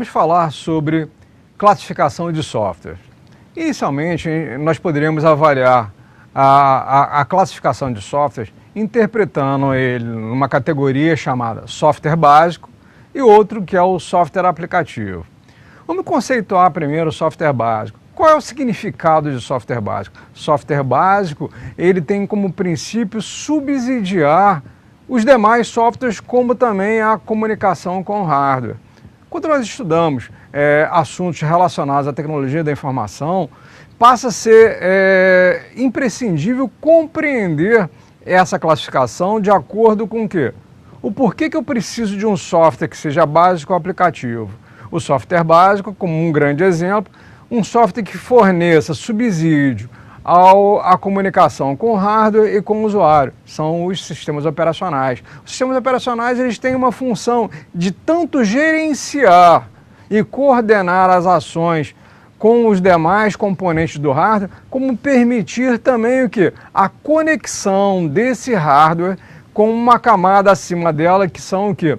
Vamos falar sobre classificação de software. Inicialmente, nós poderíamos avaliar a classificação de software interpretando ele numa categoria chamada software básico e outro que é o software aplicativo. Vamos conceituar primeiro o software básico. Qual é o significado de software básico? Software básico, ele tem como princípio subsidiar os demais softwares, como também a comunicação com o hardware. Quando nós estudamos assuntos relacionados à tecnologia da informação, passa a ser imprescindível compreender essa classificação de acordo com o quê? O porquê que eu preciso de um software que seja básico ou aplicativo. O software básico, como um grande exemplo, um software que forneça subsídio à comunicação com o hardware e com o usuário. São os sistemas operacionais. Os sistemas operacionais eles têm uma função de tanto gerenciar e coordenar as ações com os demais componentes do hardware, como permitir também o quê? A conexão desse hardware com uma camada acima dela, que são o quê?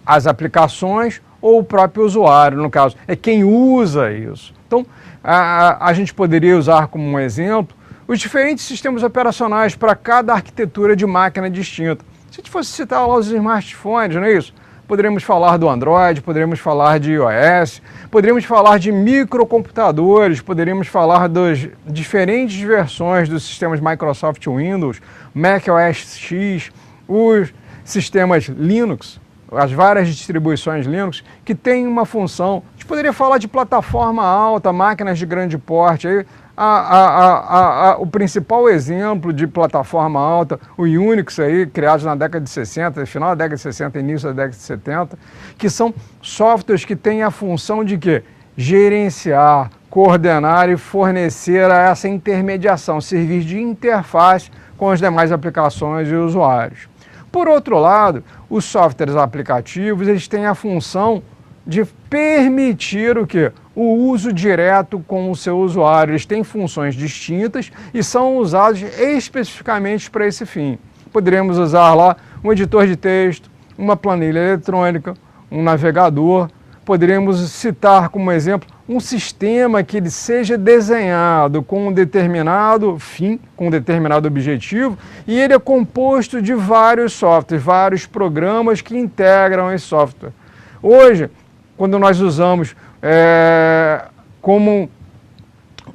As aplicações ou o próprio usuário, no caso, é quem usa isso. Então, a gente poderia usar como um exemplo os diferentes sistemas operacionais para cada arquitetura de máquina distinta. Se a gente fosse citar lá os smartphones, não é isso? Poderíamos falar do Android, poderíamos falar de iOS, poderíamos falar de microcomputadores, poderíamos falar das diferentes versões dos sistemas Microsoft Windows, Mac OS X, os sistemas Linux, as várias distribuições Linux, que têm uma função. A gente poderia falar de plataforma alta, máquinas de grande porte. Aí, o principal exemplo de plataforma alta, o Unix, aí, criado na década de 60, final da década de 60, início da década de 70, que são softwares que têm a função de quê? Gerenciar, coordenar e fornecer essa intermediação, servir de interface com as demais aplicações e usuários. Por outro lado, os softwares aplicativos eles têm a função de permitir o quê? O uso direto com o seu usuário. Eles têm funções distintas e são usados especificamente para esse fim. Poderíamos usar lá um editor de texto, uma planilha eletrônica, um navegador. Poderíamos citar como exemplo um sistema que ele seja desenhado com um determinado fim, com um determinado objetivo, e ele é composto de vários softwares, vários programas que integram esse software. Hoje, quando nós usamos como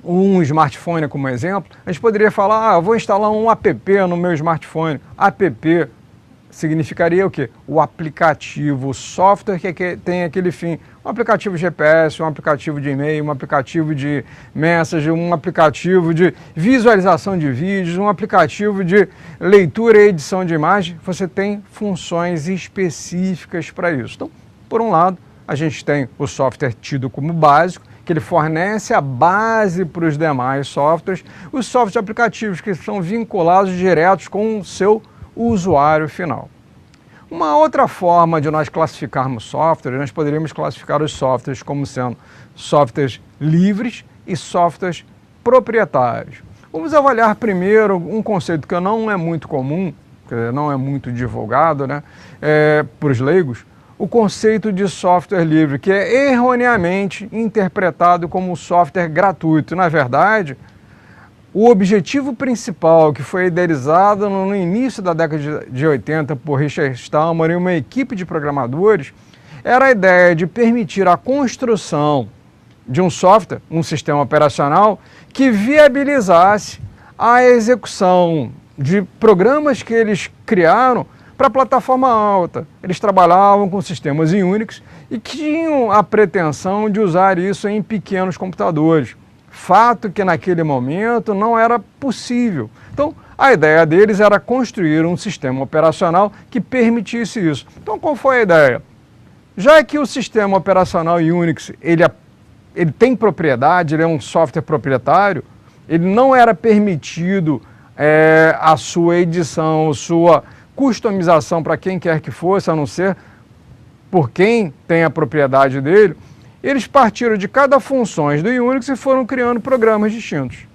um smartphone como exemplo, a gente poderia falar, eu vou instalar um app no meu smartphone. App significaria o quê? O aplicativo, o software que tem aquele fim. Um aplicativo GPS, um aplicativo de e-mail, um aplicativo de message, um aplicativo de visualização de vídeos, um aplicativo de leitura e edição de imagem. Você tem funções específicas para isso. Então, por um lado, a gente tem o software tido como básico, que ele fornece a base para os demais softwares. Os softwares aplicativos que são vinculados diretos com o seu usuário final. Uma outra forma de nós classificarmos softwares, nós poderíamos classificar os softwares como sendo softwares livres e softwares proprietários. Vamos avaliar primeiro um conceito que não é muito comum, que não é muito divulgado, né, por os leigos, o conceito de software livre, que é erroneamente interpretado como software gratuito. Na verdade, o objetivo principal que foi idealizado no início da década de 80 por Richard Stallman e uma equipe de programadores era a ideia de permitir a construção de um software, um sistema operacional, que viabilizasse a execução de programas que eles criaram para a plataforma alta. Eles trabalhavam com sistemas em Unix e tinham a pretensão de usar isso em pequenos computadores. Fato que naquele momento não era possível. Então, a ideia deles era construir um sistema operacional que permitisse isso. Então, qual foi a ideia? Já que o sistema operacional Unix ele tem propriedade, ele é um software proprietário, ele não era permitido a sua edição, sua customização para quem quer que fosse, a não ser por quem tem a propriedade dele. Eles partiram de cada funções do Unix e foram criando programas distintos.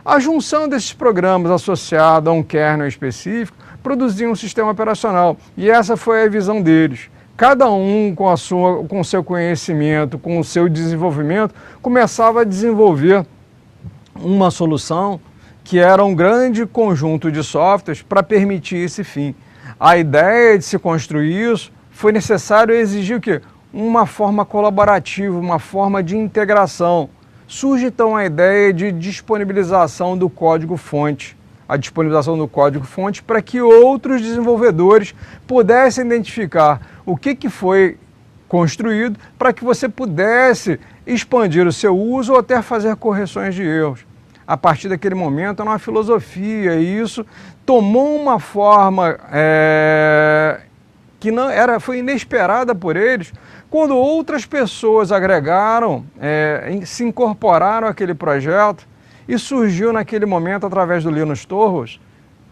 A junção desses programas associada a um kernel específico produzia um sistema operacional. E essa foi a visão deles. cada um com o seu conhecimento, com o seu desenvolvimento, começava a desenvolver uma solução que era um grande conjunto de softwares para permitir esse fim. A ideia de se construir isso foi necessário exigir o quê? Uma forma colaborativa, uma forma de integração. Surge então a ideia de disponibilização do código-fonte. A disponibilização do código-fonte para que outros desenvolvedores pudessem identificar o que foi construído para que você pudesse expandir o seu uso ou até fazer correções de erros. A partir daquele momento, era uma filosofia e isso tomou uma forma que foi inesperada por eles, quando outras pessoas agregaram, se incorporaram àquele projeto e surgiu naquele momento, através do Linux Torvalds,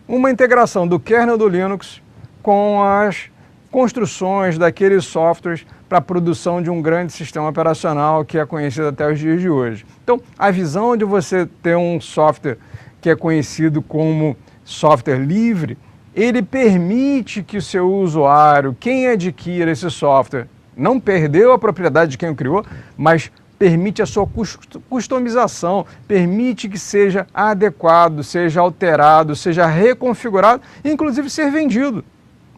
uma integração do kernel do Linux com as construções daqueles softwares para a produção de um grande sistema operacional que é conhecido até os dias de hoje. Então, a visão de você ter um software que é conhecido como software livre, ele permite que o seu usuário, quem adquira esse software, não perdeu a propriedade de quem o criou, mas permite a sua customização, permite que seja adequado, seja alterado, seja reconfigurado, inclusive ser vendido,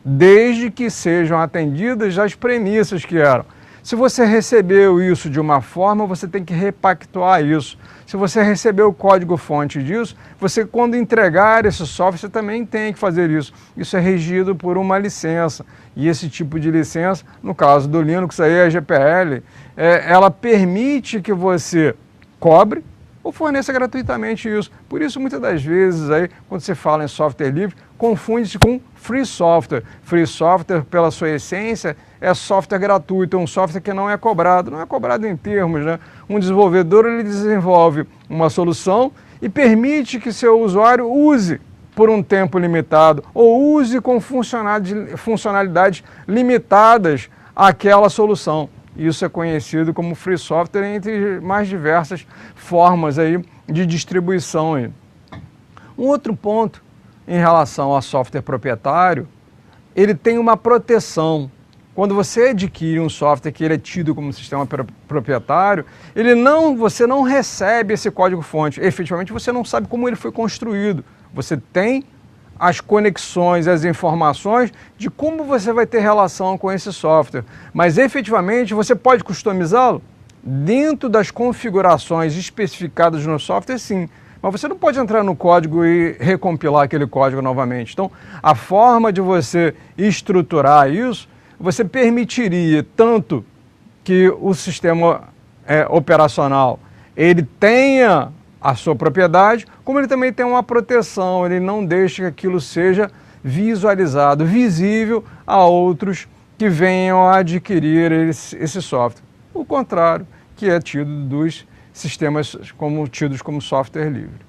desde que sejam atendidas as premissas que eram. Se você recebeu isso de uma forma, você tem que repactuar isso. Se você recebeu o código-fonte disso, você, quando entregar esse software, você também tem que fazer isso. Isso é regido por uma licença. E esse tipo de licença, no caso do Linux, aí, a GPL, ela permite que você cobre ou forneça gratuitamente isso. Por isso, muitas das vezes, aí, quando você fala em software livre, confunde-se com free software. Free software, pela sua essência, é software gratuito, é um software que não é cobrado. Não é cobrado em termos, né? Um desenvolvedor, ele desenvolve uma solução e permite que seu usuário use por um tempo limitado ou use com funcionalidades limitadas àquela solução. Isso é conhecido como free software, entre mais diversas formas aí de distribuição aí. Um outro ponto em relação ao software proprietário, ele tem uma proteção. Quando você adquire um software que ele é tido como sistema proprietário, você não recebe esse código-fonte. Efetivamente, você não sabe como ele foi construído. Você tem as conexões, as informações de como você vai ter relação com esse software. Mas, efetivamente, você pode customizá-lo dentro das configurações especificadas no software, sim. Mas você não pode entrar no código e recompilar aquele código novamente. Então, a forma de você estruturar isso, você permitiria tanto que o sistema operacional ele tenha a sua propriedade, como ele também tem uma proteção, ele não deixa que aquilo seja visualizado, visível a outros que venham a adquirir esse software. O contrário, que é tido dos sistemas tidos como software livre.